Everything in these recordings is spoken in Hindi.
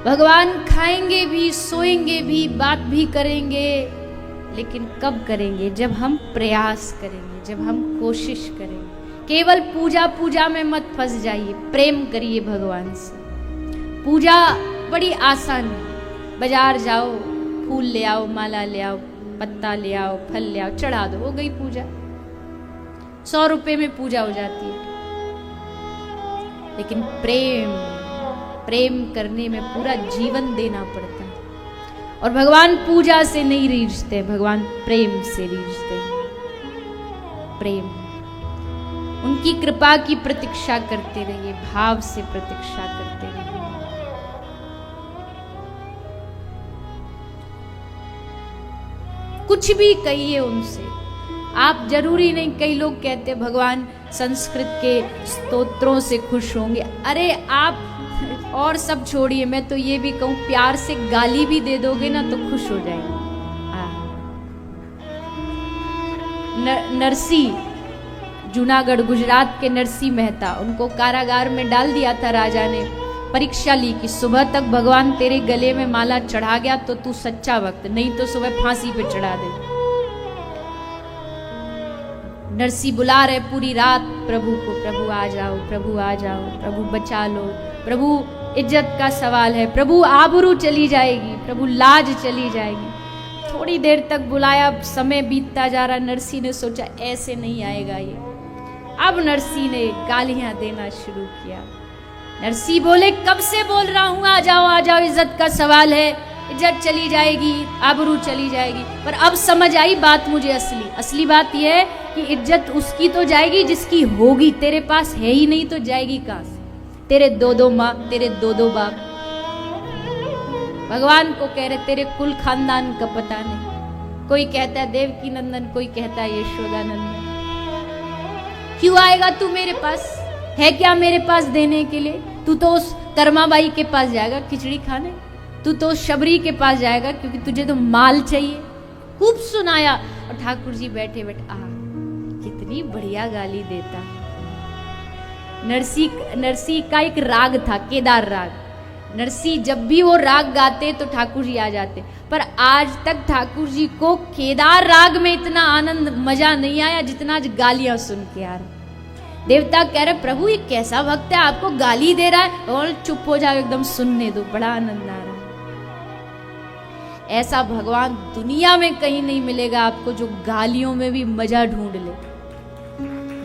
भगवान खाएंगे भी, सोएंगे भी, बात भी करेंगे, लेकिन कब करेंगे? जब हम प्रयास करेंगे, जब हम कोशिश करेंगे। केवल पूजा पूजा में मत फंस जाइए, प्रेम करिए भगवान से। पूजा बड़ी आसान है। बाजार जाओ, फूल ले आओ, माला ले आओ, पत्ता ले आओ, फल ले आओ, चढ़ा दो, हो गई पूजा। 100 रुपए में पूजा हो जाती है। लेकिन प्रेम करने में पूरा जीवन देना पड़ता है। और भगवान पूजा से नहीं रीझते, भगवान प्रेम से रीझते हैं। प्रेम, उनकी कृपा की प्रतीक्षा करते रहिए, भाव से प्रतीक्षा करते रहिए। कुछ भी कहिए उनसे, आप जरूरी नहीं। कई लोग कहते भगवान संस्कृत के स्तोत्रों से खुश होंगे। अरे आप और सब छोड़िए, मैं तो ये भी कहूं, प्यार से गाली भी दे दोगे ना तो खुश हो जाएंगे। नरसी, जूनागढ़ गुजरात के नरसी मेहता, उनको कारागार में डाल दिया था राजा ने। परीक्षा ली कि सुबह तक भगवान तेरे गले में माला चढ़ा गया तो तू सच्चा भक्त, नहीं तो सुबह फांसी पे चढ़ा दे। नरसी बुला रहे पूरी रात प्रभु को, प्रभु आ जाओ, प्रभु आ जाओ, प्रभु बचा लो, प्रभु इज्जत का सवाल है, प्रभु आबरू चली जाएगी, प्रभु लाज चली जाएगी। थोड़ी देर तक बुलाया, समय बीतता जा रहा। नरसी ने सोचा ऐसे नहीं आएगा ये। अब नरसी ने गालियां देना शुरू किया। नरसी बोले कब से बोल रहा हूं आ जाओ आ जाओ, इज्जत का सवाल है, इज्जत चली जाएगी, आबरू चली जाएगी। पर अब समझ आई बात मुझे, असली बात यह है कि इज्जत उसकी तो जाएगी जिसकी होगी, तेरे पास है ही नहीं तो जाएगी कहां से? तेरे दो माँ, तेरे दो बाप। भगवान को कह रहे तेरे कुल खानदान का पता नहीं। कोई कहता है देवकी नंदन, कोई कहता है यशोदा नंदन। क्यों आएगा तू मेरे पास? है क्या मेरे पास देने के लिए? तू तो उस कर्माबाई के पास जाएगा खिचड़ी खाने, तू तो उस शबरी के पास जाएगा क्योंकि तुझे तो माल चाहिए। खूब सुनाया। और ठाकुर जी बैठे बैठे कितनी बढ़िया गाली देता। नरसी का एक राग था, केदार राग। नरसी जब भी वो राग गाते तो ठाकुर जी आ जाते। पर आज तक ठाकुर जी को केदार राग में इतना आनंद मजा नहीं आया जितना आज गालियां सुन के आ रहा। देवता कह रहे प्रभु ये कैसा भक्त है, आपको गाली दे रहा है, और चुप हो जाओ, एकदम सुनने दो, बड़ा आनंद आ रहा है। ऐसा भगवान दुनिया में कहीं नहीं मिलेगा आपको जो गालियों में भी मजा ढूंढ ले,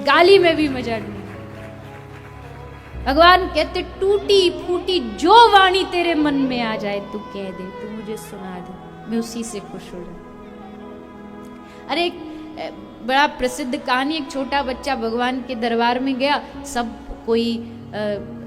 गाली में भी मजा ढूंढ। भगवान कहते टूटी फूटी जो वाणी तेरे मन में आ जाए तू कह दे, तू मुझे सुना दे, मैं उसी से खुश हो जाऊं। अरे एक बड़ा प्रसिद्ध कहानी, एक छोटा बच्चा भगवान के दरबार में गया। सब कोई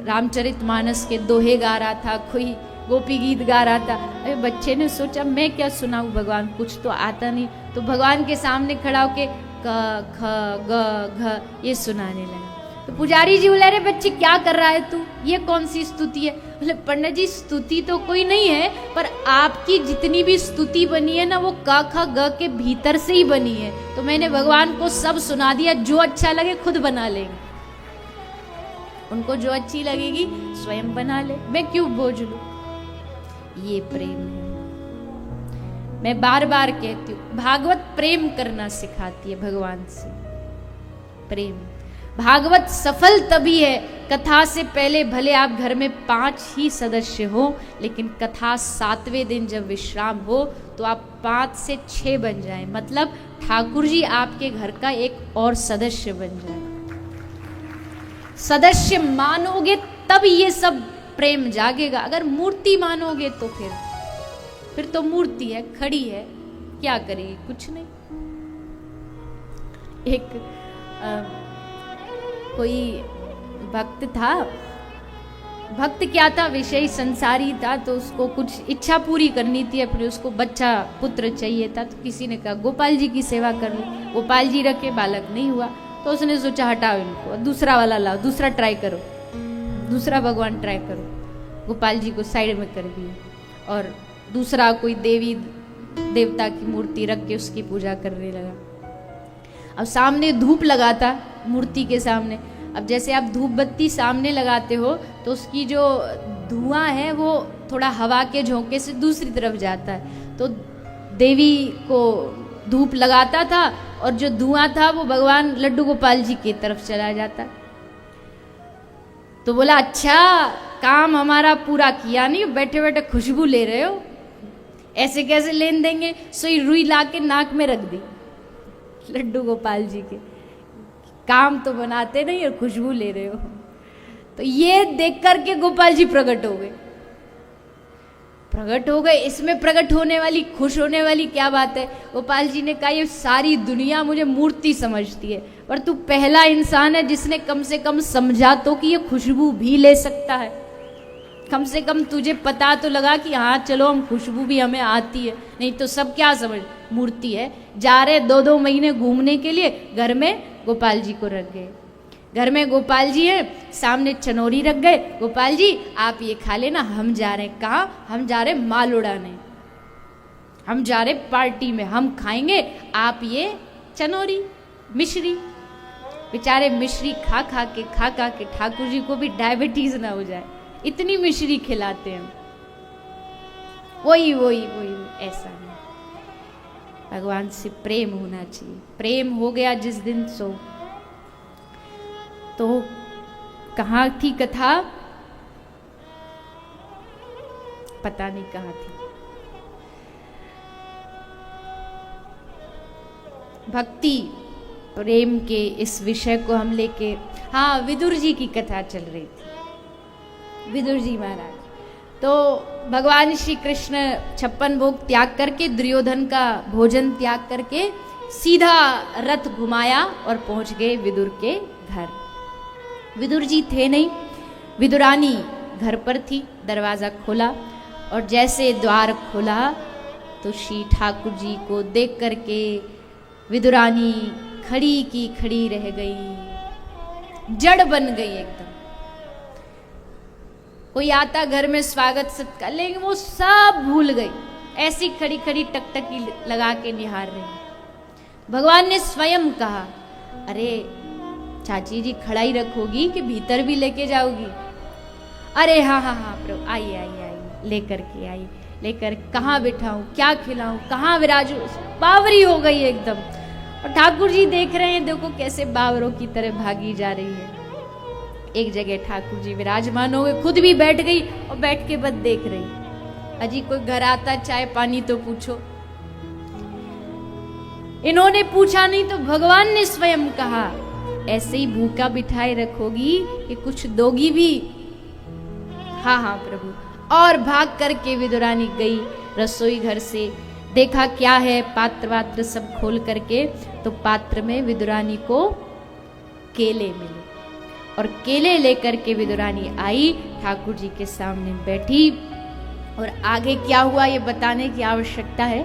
रामचरितमानस के दोहे गा रहा था, कोई गोपी गीत गा रहा था। अरे बच्चे ने सोचा मैं क्या सुनाऊं भगवान, कुछ तो आता नहीं। तो भगवान के सामने खड़ा होके क ख ग घ ये सुनाने लगा। तो पुजारी जी बोले अरे बच्चे क्या कर रहा है तू, ये कौन सी स्तुति है? बोले पंडित जी स्तुति तो कोई नहीं है, पर आपकी जितनी भी स्तुति बनी है ना वो क ख ग के भीतर से ही बनी है। तो मैंने भगवान को सब सुना दिया, जो अच्छा लगे खुद बना लेंगे, उनको जो अच्छी लगेगी स्वयं बना ले, मैं क्यों बोझ लूं। ये प्रेम है। मैं बार बार कहती हूँ भागवत प्रेम करना सिखाती है भगवान से। प्रेम, भागवत सफल तभी है, कथा से पहले भले आप घर में 5 ही सदस्य हो, लेकिन कथा 7वें दिन जब विश्राम हो तो आप 5 से 6 बन जाएं, मतलब ठाकुर जी आपके घर का एक और सदस्य बन जाए। सदस्य मानोगे तब ये सब प्रेम जागेगा। अगर मूर्ति मानोगे तो फिर तो मूर्ति है, खड़ी है, क्या करेगी? कुछ नहीं। एक कोई भक्त था, भक्त क्या था, विषय संसारी था, तो उसको कुछ इच्छा पूरी करनी थी अपने, उसको बच्चा पुत्र चाहिए था। तो किसी ने कहा गोपाल जी की सेवा कर लो। गोपाल जी रखे, बालक नहीं हुआ, तो उसने सोचा हटाओ इनको, दूसरा वाला लाओ, दूसरा ट्राई करो, दूसरा भगवान ट्राई करो। गोपाल जी को साइड में कर दिया और दूसरा कोई देवी देवता की मूर्ति रख के उसकी पूजा करने लगा। अब सामने धूप लगाता मूर्ति के सामने। अब जैसे आप धूप बत्ती सामने लगाते हो तो उसकी जो धुआं है वो थोड़ा हवा के झोंके से दूसरी तरफ जाता है। तो देवी को धूप लगाता था और जो धुआं था वो भगवान लड्डू गोपाल जी की तरफ चला जाता। तो बोला अच्छा काम हमारा पूरा किया नहीं, बैठे बैठे खुशबू ले रहे हो, ऐसे कैसे लेन देंगे। सोई रुई ला के नाक में रख दी लड्डू गोपाल जी के, काम तो बनाते नहीं और खुशबू ले रहे हो। तो ये देख करके गोपाल जी प्रकट हो गए, प्रकट हो गए। इसमें प्रकट होने वाली, खुश होने वाली क्या बात है। गोपाल जी ने कहा ये सारी दुनिया मुझे मूर्ति समझती है, पर तू पहला इंसान है जिसने कम से कम समझा तो कि ये खुशबू भी ले सकता है। कम से कम तुझे पता तो लगा कि हाँ चलो हम खुशबू भी हमें आती है, नहीं तो सब क्या समझ मूर्ति है। जा रहे 2-2 महीने घूमने के लिए, घर में गोपाल जी को रख गए। घर में गोपाल जी है, सामने चनोरी रख गए, गोपाल जी आप ये खा लेना, हम जा रहे हैं। कहाँ? हम जा रहे माल उड़ाने, हम जा रहे पार्टी में, हम खाएंगे, आप ये चनोरी मिश्री। बेचारे मिश्री खा खा के ठाकुर जी को भी डायबिटीज ना हो जाए, इतनी मिश्री खिलाते हैं। वही ऐसा नहीं, भगवान से प्रेम होना चाहिए। प्रेम हो गया जिस दिन सो। तो कहाँ थी कथा, पता नहीं कहाँ थी। भक्ति प्रेम के इस विषय को हम लेके, हाँ विदुर जी की कथा चल रही थी। विदुर जी महाराज तो भगवान श्री कृष्ण 56 भोग त्याग करके, दुर्योधन का भोजन त्याग करके सीधा रथ घुमाया और पहुंच गए विदुर के घर। विदुर जी थे नहीं, विदुरानी घर पर थी। दरवाजा खोला और जैसे द्वार खोला तो श्री ठाकुर जी को देख करके विदुरानी खड़ी की खड़ी रह गई, जड़ बन गई एकदम। कोई आता घर में स्वागत सत्कार, लेकिन वो सब भूल गई, ऐसी खड़ी खड़ी टकटकी लगा के निहार रही। भगवान ने स्वयं कहा, अरे चाची जी खड़ाई रखोगी कि भीतर भी लेके जाओगी? अरे हाँ प्रभु, आइए लेकर के आई। लेकर कहाँ बिठाऊं, क्या खिलाऊं, कहाँ विराजू, बावरी हो गई एकदम। और ठाकुर जी देख रहे हैं, देखो कैसे बावरों की तरह भागी जा रही है। एक जगह ठाकुर जी विराजमान हो गए, खुद भी बैठ गई और बैठ के बस देख रही। अजी कोई घर आता चाय पानी तो पूछो। इन्होंने पूछा नहीं तो भगवान ने स्वयं कहा, ऐसे ही भूखा बिठाए रखोगी कि कुछ दोगी भी? हाँ प्रभु। और भाग करके विदुरानी गई रसोई घर से, देखा क्या है, पात्र वात्र सब खोल करके, तो पात्र में विदुरानी को केले मिले और केले लेकर के विदुरानी आई, ठाकुर जी के सामने बैठी। और आगे क्या हुआ ये बताने की आवश्यकता है,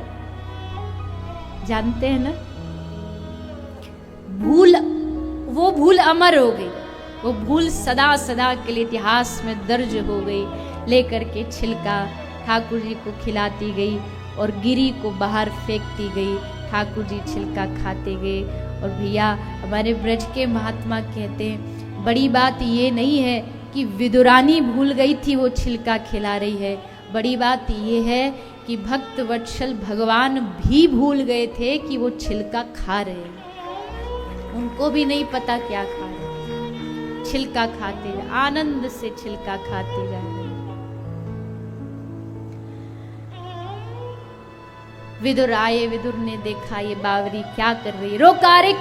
जानते हैं ना। वो भूल अमर हो गई, वो भूल सदा सदा के लिए इतिहास में दर्ज हो गई। लेकर के छिलका ठाकुर जी को खिलाती गई और गिरी को बाहर फेंकती गई। ठाकुर जी छिलका खाते गए। और भैया हमारे ब्रज के महात्मा कहते हैं, बड़ी बात ये नहीं है कि विदुरानी भूल गई थी वो छिलका खिला रही है, बड़ी बात ये है कि भक्त वत्सल भगवान भी भूल गए थे कि वो छिलका खा रहे हैं। उनको भी नहीं पता क्या खा रहे, छिलका खाते, आनंद से छिलका खाते जा रहे। विदुर आए, विदुर ने देखा ये बावरी क्या कर रही है, रोका, अरे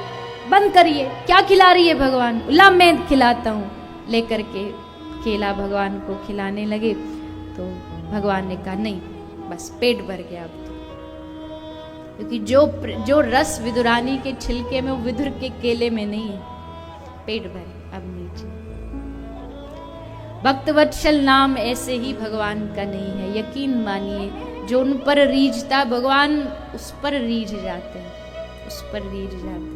बंद करिए, क्या खिला रही है भगवान को? ला मैं खिलाता हूँ। लेकर के केला भगवान को खिलाने लगे तो भगवान ने कहा नहीं, बस पेट भर गया अब तो। क्योंकि जो रस विदुरानी के छिलके में, वो विदुर के केले में नहीं है। पेट भर, अब नीचे। भक्तवत्सल नाम ऐसे ही भगवान का नहीं है, यकीन मानिए। जो उन पर रीझता भगवान उस पर रीझ जाते हैं, उस पर रीझ जाते हैं।